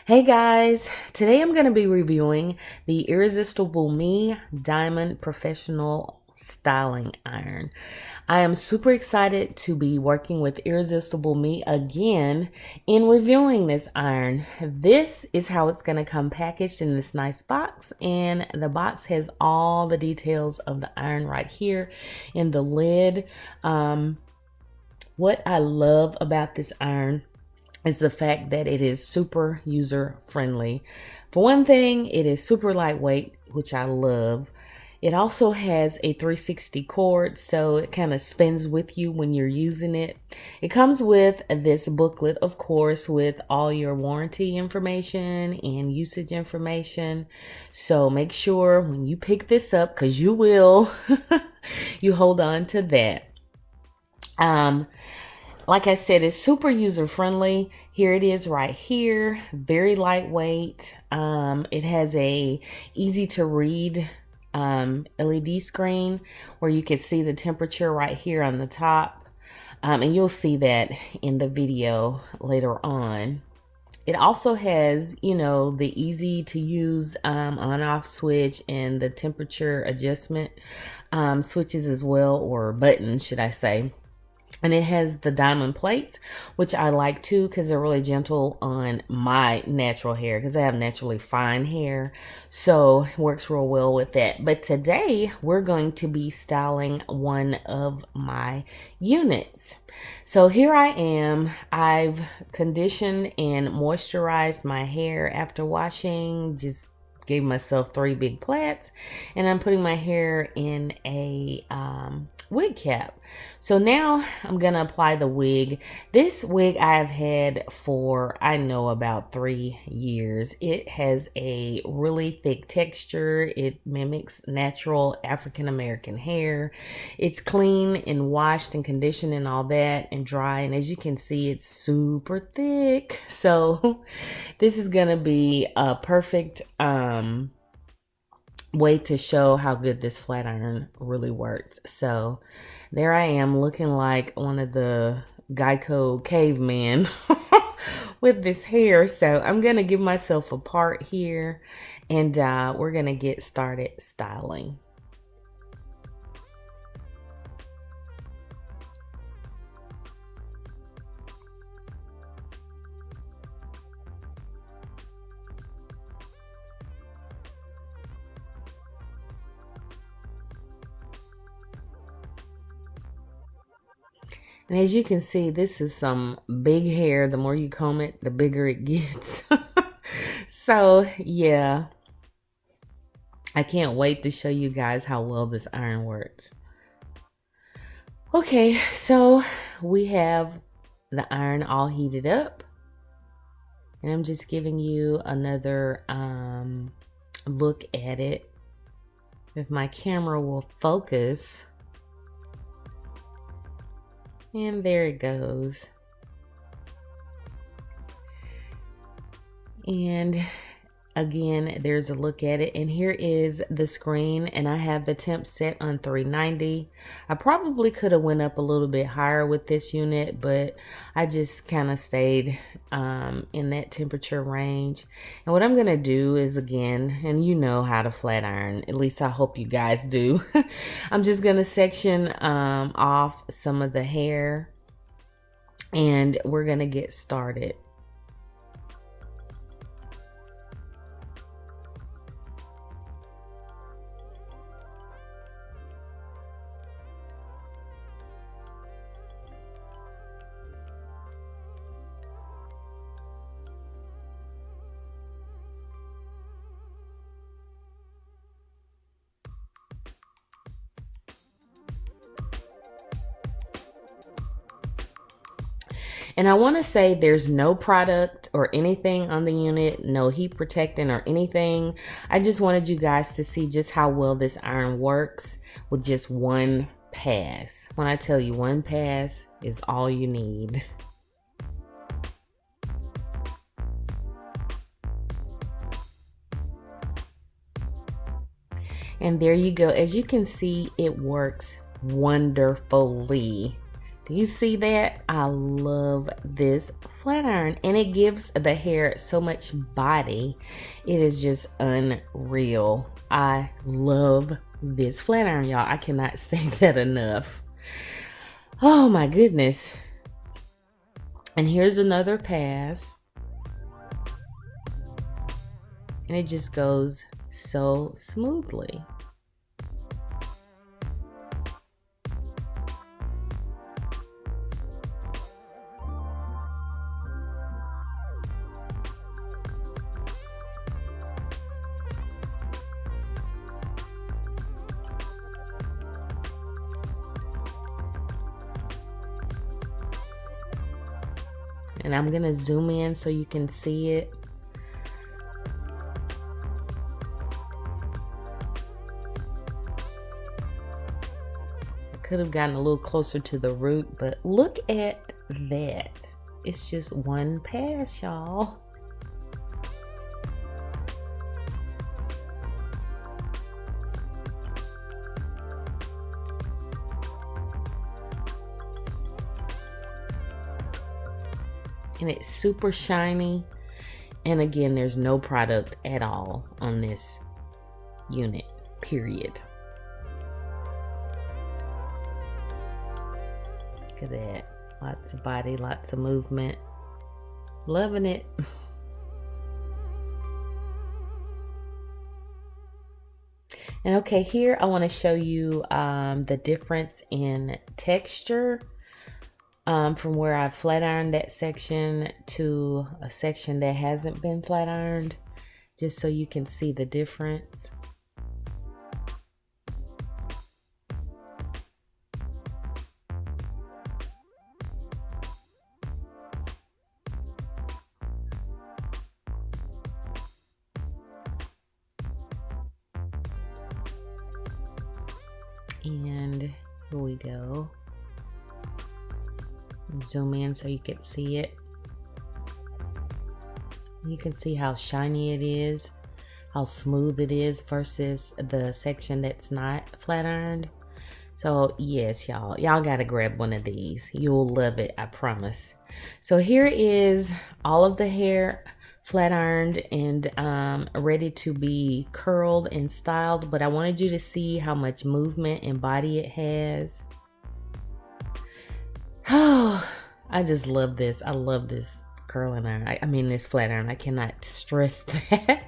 Hey guys, today I'm going to be reviewing the Irresistible Me Diamond Professional Styling Iron. I am super excited to be working with Irresistible Me again in reviewing this iron. This is how it's going to come packaged in this nice box, and the box has all the details of the iron right here in the lid. What I love about this iron is the fact that it is super user friendly. For one thing, it is super lightweight, which I love. It also has a 360 cord, so it kind of spins with you when you're using it. It comes with this booklet, of course, with all your warranty information and usage information. So make sure when you pick this up, because you will, you hold on to that. Like I said, it's super user friendly. Here it is right here, very lightweight. It has a easy to read LED screen where you can see the temperature right here on the top. And you'll see that in the video later on. It also has, the easy to use on off switch and the temperature adjustment switches as well, or buttons, should I say. And it has the diamond plates, which I like too because they're really gentle on my natural hair because I have naturally fine hair. So it works real well with that. But today we're going to be styling one of my units. So here I am. I've conditioned and moisturized my hair after washing. Just gave myself 3 big plaits. And I'm putting my hair in a wig cap. So now I'm gonna apply the wig. This wig I've had for, I know, about 3 years. It has a really thick texture. It mimics natural African American hair. It's clean and washed and conditioned and all that and dry, and as you can see, it's super thick. So this is gonna be a perfect way to show how good this flat iron really works. So there I am looking like one of the Geico cavemen with this hair. So I'm gonna give myself a part here, and we're gonna get started styling. And as you can see, this is some big hair. The more you comb it, the bigger it gets. So yeah, I can't wait to show you guys how well this iron works. Okay, so we have the iron all heated up. And I'm just giving you another look at it. If my camera will focus. And there it goes. And again, there's a look at it. And here is the screen, and I have the temp set on 390. I probably could have went up a little bit higher with this unit, but I just kind of stayed in that temperature range. And what I'm going to do is, again, and you know how to flat iron, at least I hope you guys do. I'm just going to section off some of the hair, and we're going to get started. And I want to say there's no product or anything on the unit, no heat protectant or anything. I just wanted you guys to see just how well this iron works with just one pass. When I tell you one pass is all you need. And there you go. As you can see, it works wonderfully. Do you see that? I love this flat iron, and it gives the hair so much body. It is just unreal. I love this flat iron, y'all. I cannot say that enough. Oh my goodness. And here's another pass. And it just goes so smoothly. And I'm gonna zoom in so you can see it. I could have gotten a little closer to the root, but look at that. It's just one pass, y'all. And it's super shiny. And again, there's no product at all on this unit, period. Look at that. Lots of body, lots of movement. Loving it. And okay, here I want to show you the difference in texture. From where I flat ironed that section to a section that hasn't been flat ironed, just so you can see the difference. And here we go. Zoom in so you can see it. You can see how shiny it is, how smooth it is versus the section that's not flat ironed. So yes, y'all gotta grab one of these. You'll love it, I promise. So here is all of the hair flat ironed and ready to be curled and styled, but I wanted you to see how much movement and body it has. Oh, I just love this. I love this curling iron. I mean, this flat iron. I cannot stress that.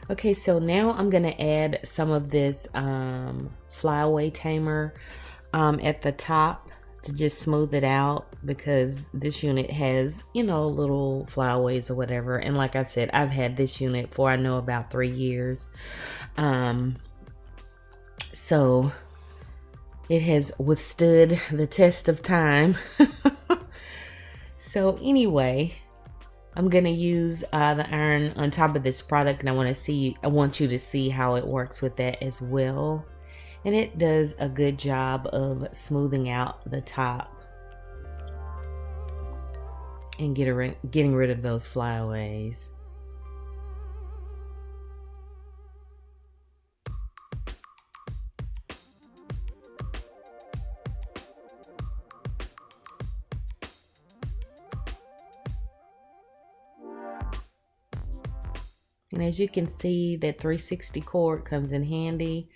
Okay, so now I'm gonna add some of this flyaway tamer at the top to just smooth it out, because this unit has, you know, little flyaways or whatever. And like I've said, I've had this unit for I know about 3 years. So it has withstood the test of time. So anyway, I'm gonna use the iron on top of this product, and I want you to see how it works with that as well. And it does a good job of smoothing out the top and getting rid of those flyaways. And as you can see, that 360 cord comes in handy.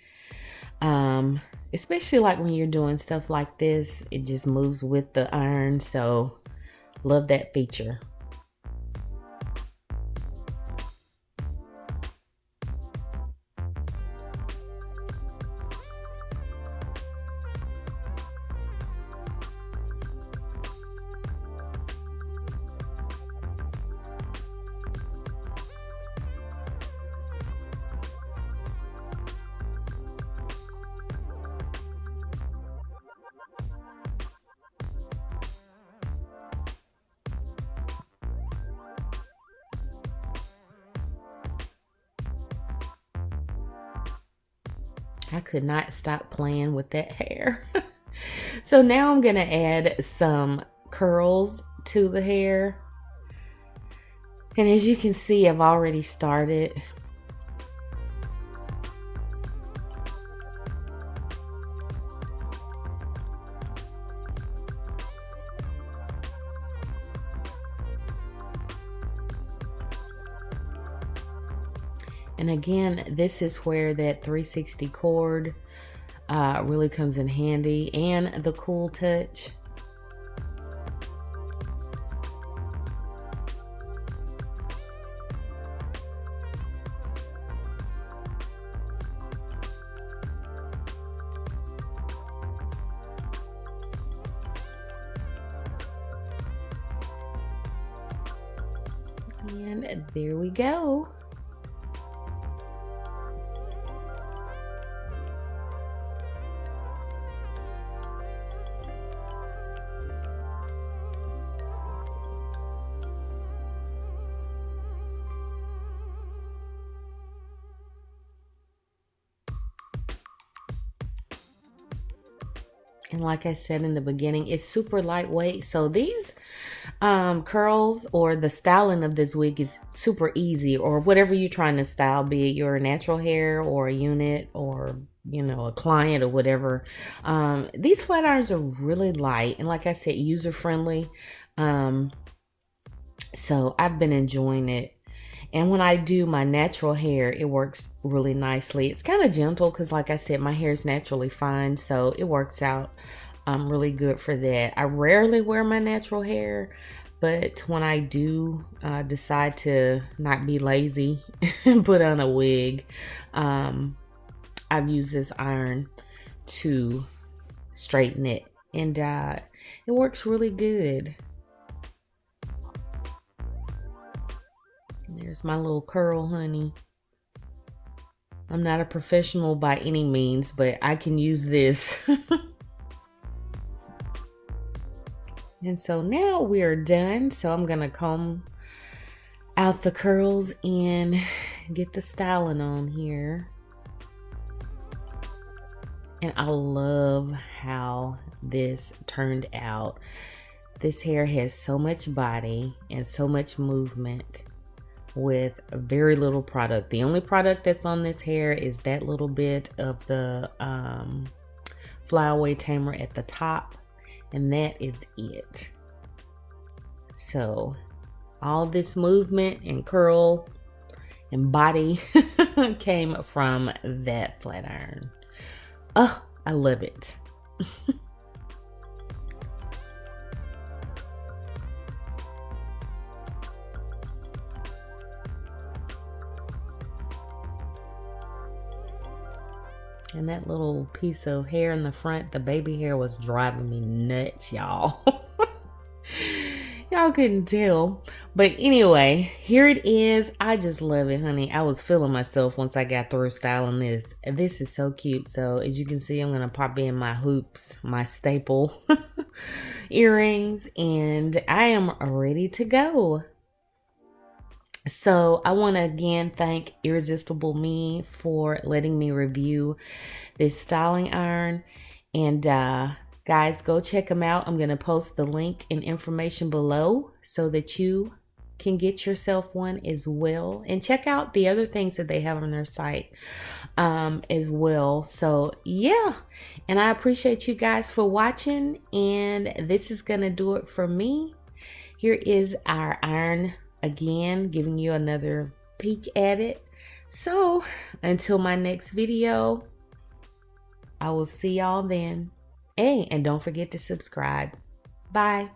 Especially like when you're doing stuff like this, it just moves with the iron. So love that feature. I could not stop playing with that hair. So now I'm gonna add some curls to the hair. And as you can see, I've already started. And again, this is where that 360 cord really comes in handy, and the cool touch. And there we go. And like I said in the beginning, it's super lightweight. So these curls, or the styling of this wig, is super easy, or whatever you're trying to style, be it your natural hair or a unit, or you know, a client, or whatever. These flat irons are really light, and like I said, user friendly. So I've been enjoying it. And when I do my natural hair, it works really nicely. It's kind of gentle because, like I said, my hair is naturally fine, so it works out really good for that. I rarely wear my natural hair, but when I do decide to not be lazy and put on a wig, I've used this iron to straighten it, and it works really good. There's my little curl, honey. I'm not a professional by any means, but I can use this. And so now we're done. So I'm going to comb out the curls and get the styling on here. And I love how this turned out. This hair has so much body and so much movement with very little product. The only product that's on this hair is that little bit of the flyaway tamer at the top, and that is it. So all this movement and curl and body came from that flat iron. Oh, I love it. And that little piece of hair in the front, the baby hair, was driving me nuts, y'all. Y'all couldn't tell. But anyway, here it is. I just love it, honey. I was feeling myself once I got through styling this. This is so cute. So as you can see, I'm going to pop in my hoops, my staple earrings, and I am ready to go. So I want to again thank Irresistible Me for letting me review this styling iron. And guys, go check them out. I'm going to post the link and information below so that you can get yourself one as well. And check out the other things that they have on their site as well. So yeah, and I appreciate you guys for watching. And this is going to do it for me. Here is our iron. Again, giving you another peek at it. So until my next video, I will see y'all then. Hey, and don't forget to subscribe. Bye.